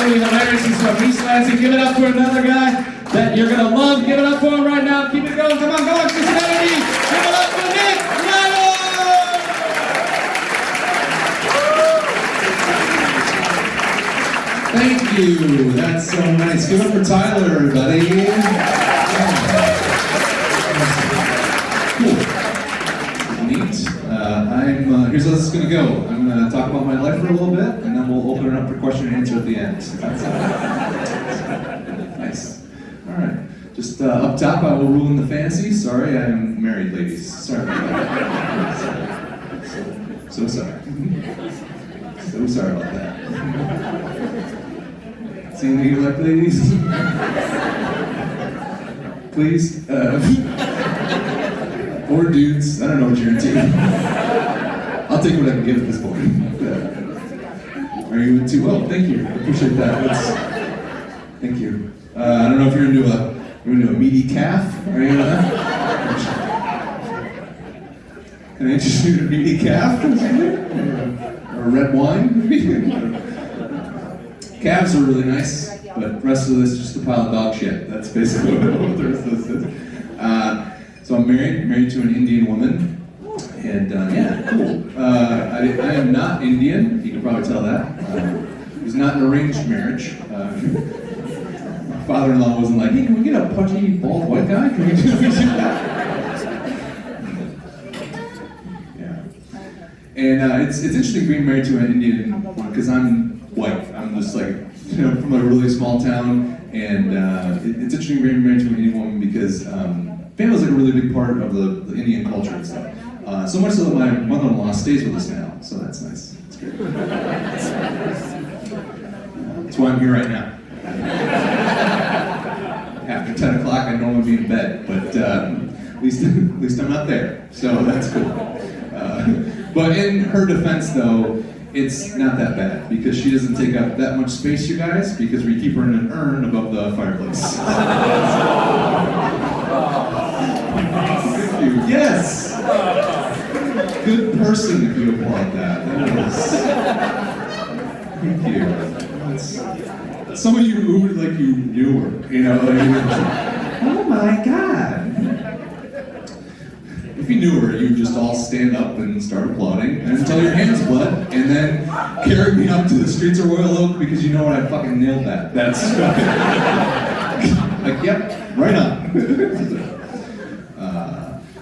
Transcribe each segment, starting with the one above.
absolutely hilarious. He's from East Lansing. Give it up for another guy that you're going to love. Give it up for him right now. Keep it going. Come on, Cincinnati. Give it up for Nick Leydorf. Thank you. That's so nice. Give it up for Tyler, everybody. Cool. Neat. Here's how this is going to go. I'm going to talk about my life for a little bit, and then we'll open it up for question and answer at the end. Nice. All right. Just up top, I will ruin the fantasy. Sorry, I am married, ladies. Sorry about that. So sorry. So sorry about that. See anything you like, ladies? Please? Or dudes, I don't know what you're into. I'll take what I can get at this point. Are you into? Oh, thank you. I appreciate that. Thank you. I don't know if you're into a meaty calf. Are you into that? Can I interest you in a meaty calf? Or a red wine? Calves are really nice, but the rest of this is just a pile of dog shit. That's basically what the rest of this is. So I'm married to an Indian woman. And yeah, cool. I am not Indian, you can probably tell that. It was not an arranged marriage. My father-in-law wasn't like, hey, can we get a pudgy, bald white guy? Can we do that? Yeah. And it's interesting being married to an Indian woman, because I'm white. I'm just like, from a really small town. And it's interesting being married to an Indian woman because family is like a really big part of the Indian culture and stuff. So much so that my mother-in-law stays with us now, so that's nice. That's great. That's why I'm here right now. After 10 o'clock, I normally be in bed, but at least I'm not there, so that's cool. But in her defense, though, it's not that bad because she doesn't take up that much space, you guys, because we keep her in an urn above the fireplace. Thank you. Yes. Good person if you applaud that. That was... Thank you. That's... Some of you moved like you knew her, you know, like, oh my God. If you knew her, you'd just all stand up and start applauding until your hands bled, and then carry me up to the streets of Royal Oak because you know what, I fucking nailed that. That's like, yep, right on.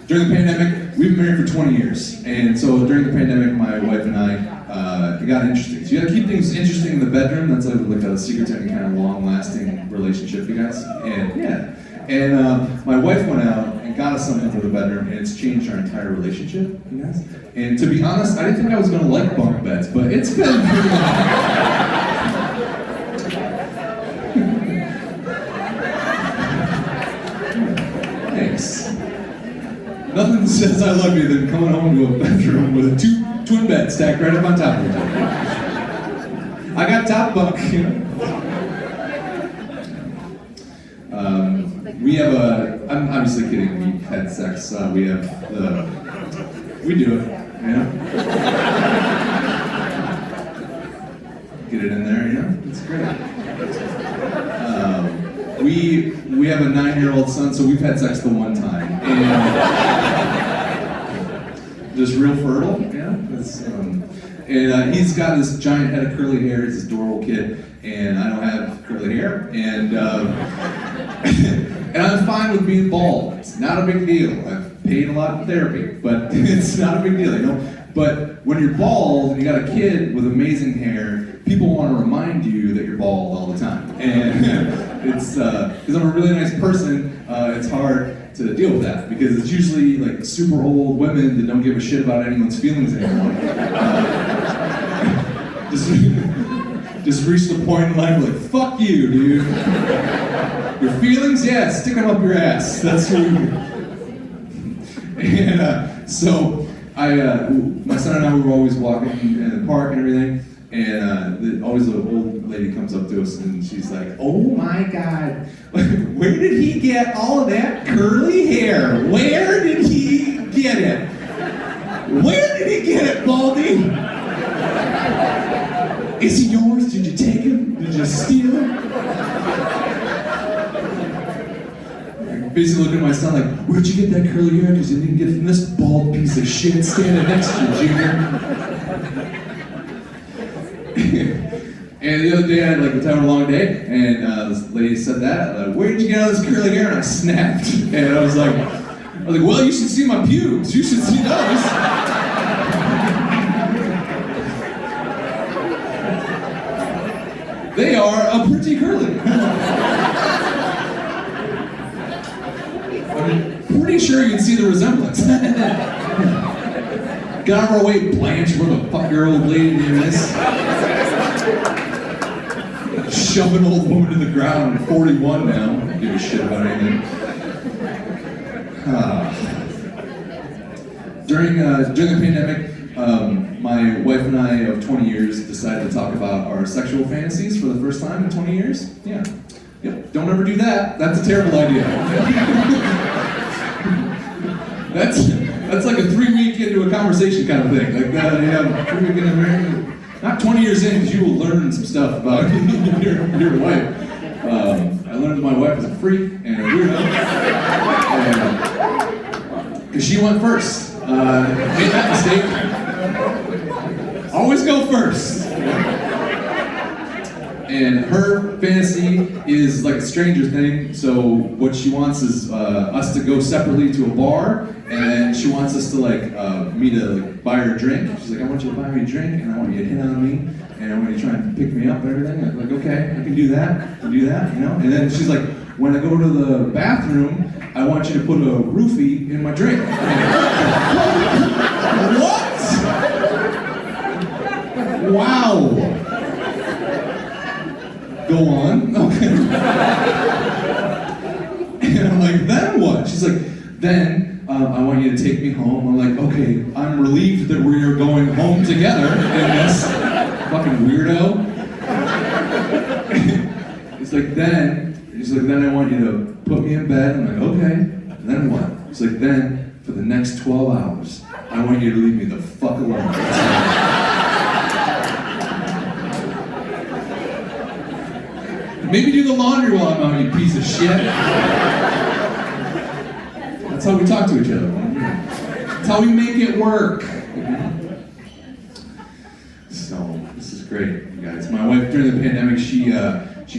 During the pandemic, we've been married for 20 years, and so during the pandemic, my wife and I, it got interesting. So you gotta keep things interesting in the bedroom. That's like a secret to any kind of long-lasting relationship, you guys. And yeah, and my wife went out and got us something for the bedroom, and it's changed our entire relationship, you guys. And to be honest, I didn't think I was gonna like bunk beds, but it's been pretty long. Thanks. Nothing says I love you than coming home to a bedroom with a twin bed stacked right up on top of each other. I got top bunk, you know. We have I'm obviously kidding, we had sex, we do it, you know. Get it in there, you know, it's great. We have a 9-year-old son, so we've had sex the one time. And just real fertile, yeah. And he's got this giant head of curly hair. He's this adorable kid, and I don't have curly hair. And and I'm fine with being bald. It's not a big deal. I've paid a lot in therapy, but it's not a big deal, you know. But when you're bald and you got a kid with amazing hair, people want to remind you that you're bald all the time. And it's because I'm a really nice person. It's hard to deal with that because it's usually like super old women that don't give a shit about anyone's feelings anymore. Just reach the point in life like, fuck you, dude. Your feelings? Yeah, stick them up your ass. That's what we do. And so my son and I were always walking in the park and everything, and always the old lady comes up to us and she's like, oh my God, where did he get all of that curly hair? Where did he get it? Where did he get it, Baldy? Is he yours? Did you take him? Did you steal them? Basically looking at my son like, where'd you get that curly hair? Because you didn't get it from this bald piece of shit standing next to you, Junior. And the other day I was having a long day, and this lady said that. Where did you get all this curly hair? And I snapped. And I was like, well, you should see my pubes. You should see those. They are a pretty curly. I'm pretty sure you can see the resemblance. Get out of our way, Blanche. Where the fuck your old lady name is? Shove an old woman to the ground. I'm 41 now. I don't give a shit about anything. During the pandemic, my wife and I of 20 years decided to talk about our sexual fantasies for the first time in 20 years. Yeah. Yep. Don't ever do that. That's a terrible idea. That's like a 3-week into a conversation kind of thing. Like that, 3 week into marriage. Not 20 years in, because you will learn some stuff about your wife. I learned that my wife is a freak and a weirdo. Because she went first. Made that mistake. Always go first. And her fantasy is like a Stranger Thing, so what she wants is us to go separately to a bar, and she wants us to me to buy her a drink. She's like, I want you to buy me a drink, and I want you to hit on me, and I want you to try and pick me up and everything. I'm like, okay, I can do that, And then she's like, when I go to the bathroom, I want you to put a roofie in my drink. What? Wow. Go on. Okay. And I'm like, then what? She's like, then I want you to take me home. I'm like, okay, I'm relieved that we are going home together in this fucking weirdo. It's like, she's like, then I want you to put me in bed. I'm like, okay, then what? It's like, then for the next 12 hours, I want you to leave me the fuck alone. Maybe do the laundry while I'm out, you piece of shit. That's how we talk to each other. That's how we make it work. So, this is great, you guys. My wife, during the pandemic, she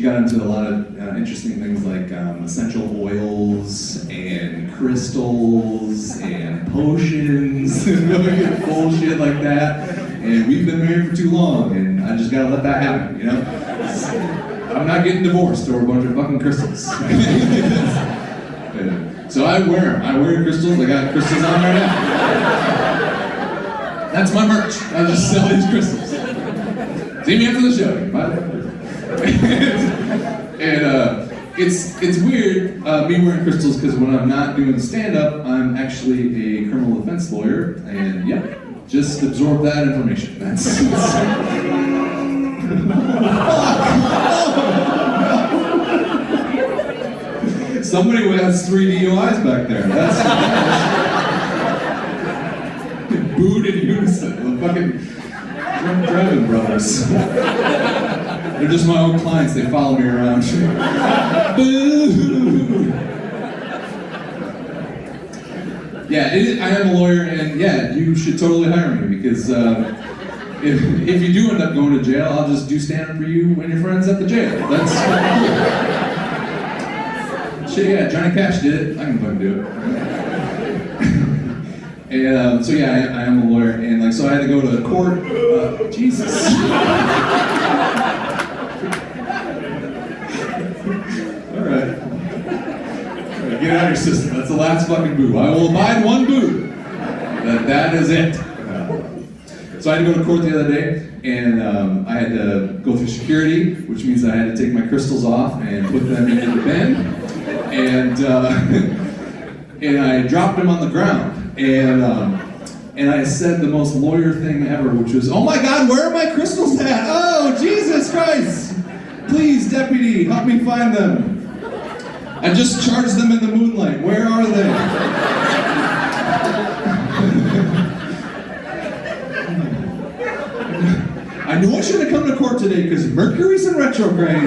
got into a lot of interesting things like essential oils and crystals and potions and bullshit like that. And we've been married for too long, and I just gotta let that happen, I'm not getting divorced or a bunch of fucking crystals. So I wear them. I wear crystals. I got crystals on right now. That's my merch. I just sell these crystals. See me after the show. And it's weird me wearing crystals because when I'm not doing stand-up, I'm actually a criminal defense lawyer. And yeah, just absorb that information. That's somebody has 3 DUIs back there. That's booed in unison. The fucking drunk driving brothers. They're just my own clients. They follow me around. Boo! Yeah, I am a lawyer, and yeah, you should totally hire me because. If you do end up going to jail, I'll just do stand-up for you when your friend's at the jail. That's cool. Shit, yeah, Johnny Cash did it. I can fucking do it. And so yeah, I am a lawyer, and so I had to go to court. Jesus. All right, get out of your system. That's the last fucking boo. I will abide one boo. That is it. So I had to go to court the other day, and I had to go through security, which means I had to take my crystals off and put them into the bin, and I dropped them on the ground, and I said the most lawyer thing ever, which was, "Oh my God, where are my crystals at? Oh, Jesus Christ! Please, deputy, help me find them. I just charged them in the moonlight. Where are they?" I I knew I shouldn't have come to court today because Mercury's in retrograde.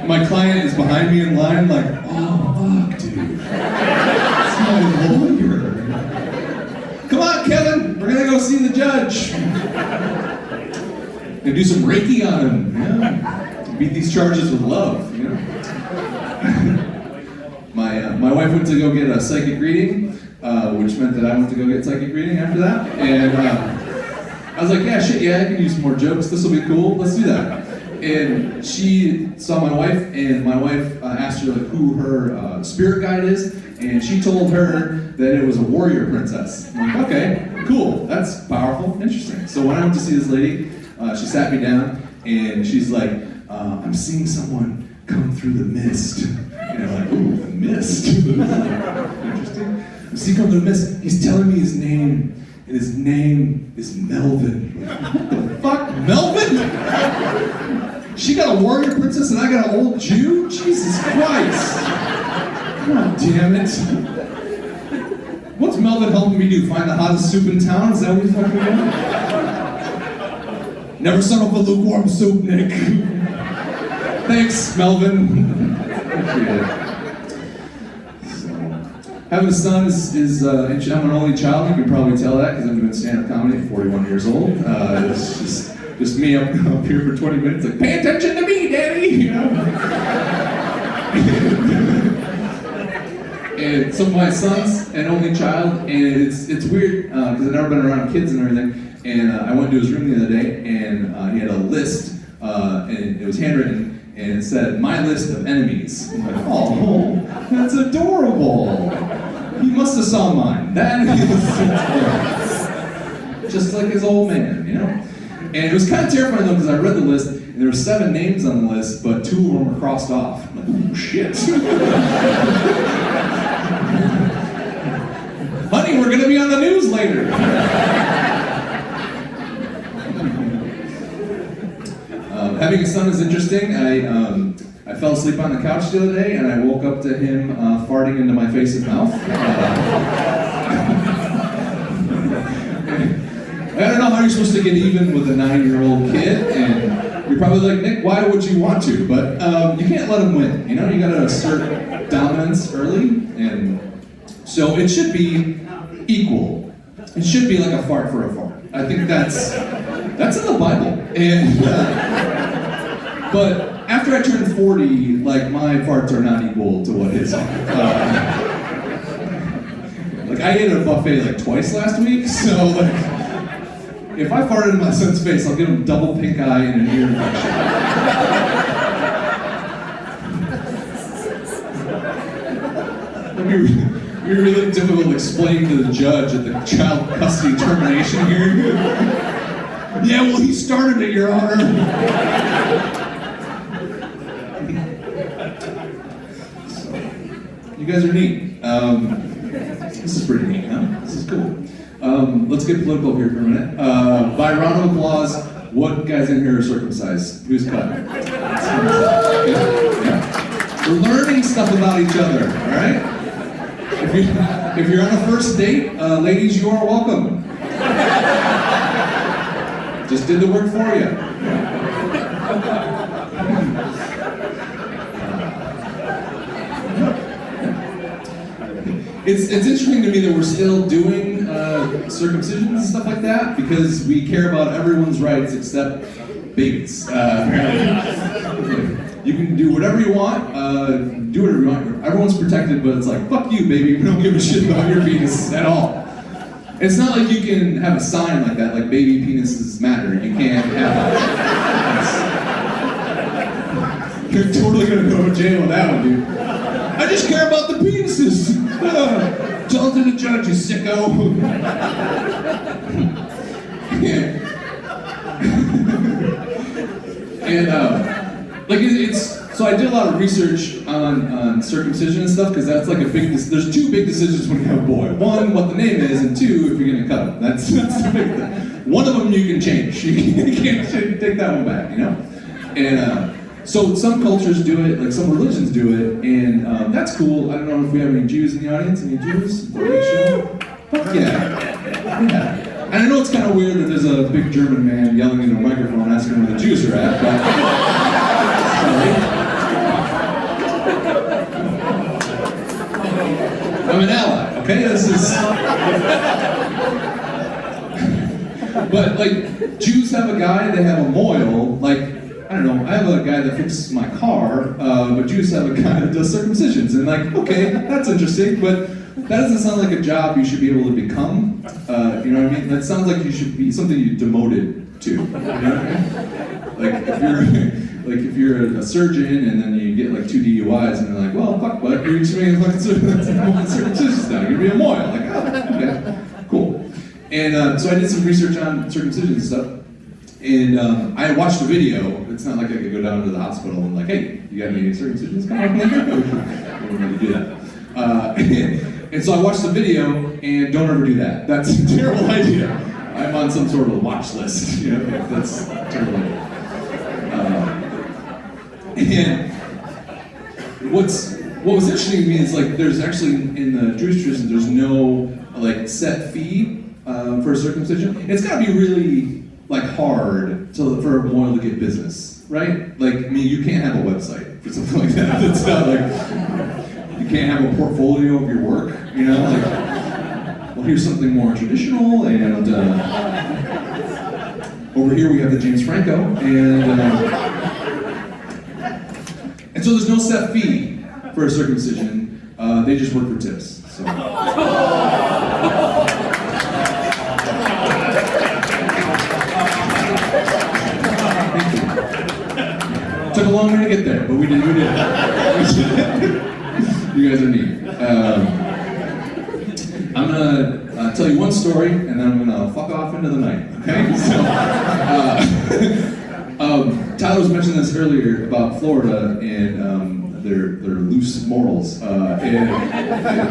My client is behind me in line like, oh, fuck, dude. That's my lawyer. Come on, Kevin. We're going to go see the judge. And do some Reiki on him. Yeah. Beat these charges with love, you know? My wife went to go get a psychic reading, which meant that I went to go get psychic reading after that. And I was like, yeah, shit, yeah, I can use some more jokes. This will be cool. Let's do that. And she saw my wife, and my wife asked her like, who her spirit guide is, and she told her that it was a warrior princess. I'm like, okay, cool, that's powerful, interesting. So when I went to see this lady, she sat me down, and she's like, I'm seeing someone come through the mist. And I'm like, ooh, the mist. Interesting. I see him come through the mist. He's telling me his name, and his name is Melvin. What the fuck, Melvin? She got a warrior princess and I got an old Jew? Jesus Christ. God damn it. What's Melvin helping me do? Find the hottest soup in town? Is that what you're fucking doing? Never settle for lukewarm soup, Nick. Thanks, Melvin. Appreciate it. So, having a son is I'm an only child. You can probably tell that because I'm doing stand-up comedy at 41 years old. It's just me up here for 20 minutes, like, pay attention to me, Daddy, you know? And so my son's an only child, and it's weird, because I've never been around kids and everything, and I went to his room the other day, and he had a list, and it was handwritten, and it said, my list of enemies. I'm like, oh, that's adorable. He must have saw mine. That is just like his old man, you know? And it was kind of terrifying though, because I read the list, and there were 7 names on the list, but 2 of them were crossed off. I'm like, oh shit. Honey, we're gonna be on the news later. Having a son is interesting. I fell asleep on the couch the other day, and I woke up to him farting into my face and mouth. I don't know how you're supposed to get even with a 9-year-old kid, and you're probably like, Nick, why would you want to? But you can't let him win, you know? You gotta assert dominance early, and so it should be equal. It should be like a fart for a fart. I think that's in the Bible. And but after I turned 40, like, my farts are not equal to what his are. Like, I ate at a buffet like twice last week, so like, if I farted in my son's face, I'll give him double pink eye and an ear infection. It'd be really difficult to explain to the judge at the child custody termination hearing. Yeah, well, he started it, Your Honor. So, you guys are neat. This is pretty neat, huh? This is cool. Let's get political here for a minute. By round of applause, what guys in here are circumcised? Who's cut? Yeah. We're learning stuff about each other, all right? If you're on a first date, ladies, you are welcome. Just did the work for you. It's interesting to me that we're still doing circumcisions and stuff like that because we care about everyone's rights except babies. You can do whatever you want, Everyone's protected, but it's like, fuck you, baby. We don't give a shit about your penis at all. It's not like you can have a sign like that, like baby penises matter. You can't have that. You're totally gonna go to jail with that one, dude. I just care about the penises. Tell it to the judge, you sicko. And so I did a lot of research on circumcision and stuff because that's like there's 2 big decisions when you have a boy. 1, what the name is, and 2, if you're gonna cut him. That's the big thing. One of them you can change. You can't take that one back, you know? And so some cultures do it, like some religions do it, and that's cool. I don't know if we have any Jews in the audience. Any Jews? Fuck yeah. Yeah. And I know it's kind of weird that there's a big German man yelling into a microphone asking where the Jews are at, but sorry. I'm an ally, okay? This is... But, like, Jews have a guy, they have a moil, like, I don't know, I have a guy that fixes my car, but Jews have a guy that does circumcisions, and like, okay, that's interesting, but that doesn't sound like a job you should be able to become, you know what I mean? That sounds like you should be something you demoted to, you know what I mean? Like if you're a surgeon and then you get like 2 DUIs and they're like, well, fuck, bud, you're just making fucking circumcisions now, you're gonna be a moil, like, oh, okay, cool. And so I did some research on circumcision and stuff. And I watched a video. It's not like I could go down to the hospital and like, hey, you got any circumcisions coming up? I wouldn't really do that. And so I watched the video, and don't ever do that. That's a terrible idea. I'm on some sort of watch list. You know, that's a terrible idea. And what was interesting to me is like, there's actually in the Jewish tradition, there's no like set fee for a circumcision. It's got to be really like hard for a moil to get business, right? Like, I mean, you can't have a website for something like that. It's not like, you can't have a portfolio of your work, you know? Like, well, here's something more traditional, and over here we have the James Franco, and so there's no set fee for a circumcision. They just work for tips, so. Took a long way to get there, but we did. You guys are neat. I'm gonna tell you one story, and then I'm gonna fuck off into the night. Okay? So, Tyler was mentioning this earlier about Florida and their loose morals and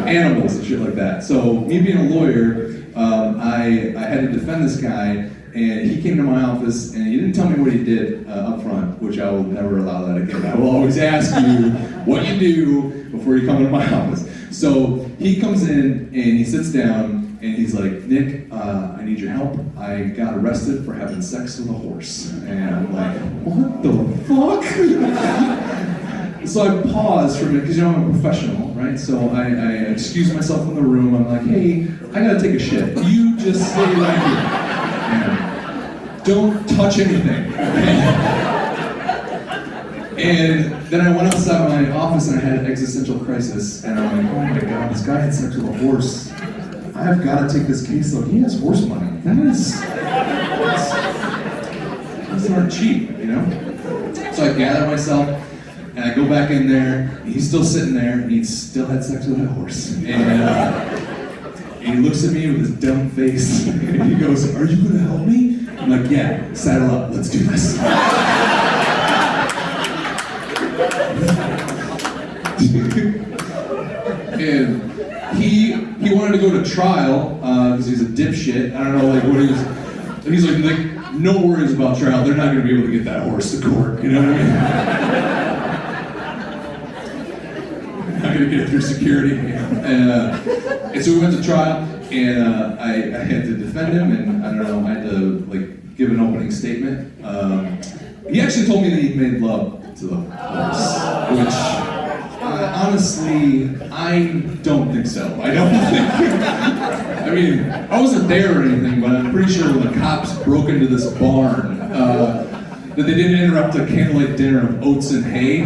animals and shit like that. So, me being a lawyer, I had to defend this guy. And he came to my office, and he didn't tell me what he did up front, which I will never allow that again. I will always ask you what you do before you come into my office. So he comes in, and he sits down, and he's like, Nick, I need your help. I got arrested for having sex with a horse. And I'm like, what the fuck? So I paused for a minute, because you know I'm a professional, right? So I excuse myself from the room. I'm like, hey, I gotta take a shit. You just stay right here. Don't touch anything. And then I went outside my office and I had an existential crisis. And I'm like, oh my god, this guy had sex with a horse. I've got to take this case though. He has horse money. That's not cheap, you know? So I gather myself and I go back in there. And he's still sitting there. And he still had sex with a horse. And he looks at me with his dumb face, and he goes, are you gonna help me? I'm like, yeah, saddle up, let's do this. And he wanted to go to trial, because he's a dipshit. I don't know like what he was, and he's like, no worries about trial, they're not gonna be able to get that horse to court, you know what I mean? Not gonna get through security. And so we went to trial, and I had to defend him, and I don't know, I had to like give an opening statement. He actually told me that he made love to the horse, which honestly, I don't think so. I don't think. I mean, I wasn't there or anything, but I'm pretty sure when the cops broke into this barn, that they didn't interrupt a candlelight dinner of oats and hay.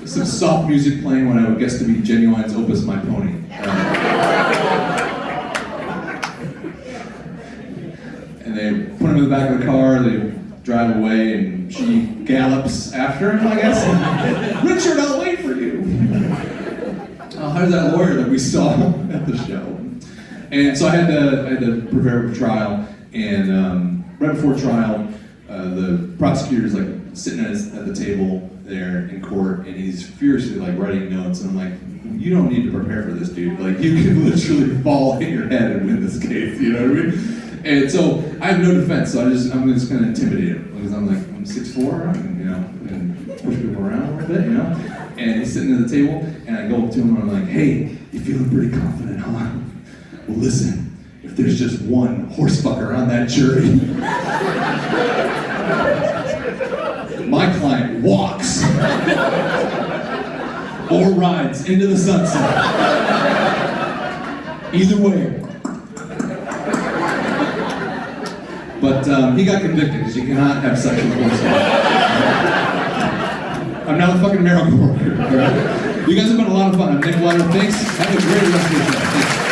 Some soft music playing when I would guess to be Genuine's Opus My Pony. And they put him in the back of the car, they drive away, and she gallops after him, I guess. Richard, I'll wait for you. How's that lawyer that we saw at the show? And so I had to prepare for trial, and right before trial, the prosecutor's like sitting at the table there in court, and he's furiously like writing notes, and I'm like, you don't need to prepare for this, dude. Like, you can literally fall hit your head and win this case, you know what I mean? And so I have no defense, so I'm just gonna intimidate him, because I'm like, I'm 6'4", and you know, and push people around a little bit, you know? And he's sitting at the table, and I go up to him and I'm like, hey, you feeling pretty confident, huh? Well, listen, if there's just one horse fucker on that jury, my client walks or rides into the sunset. Either way. But he got convicted because you cannot have sex with horses. I'm not a fucking miracle worker. Right? You guys have been a lot of fun. I'm Nick Leydorf. Thanks. Have a great rest of your day. Thanks.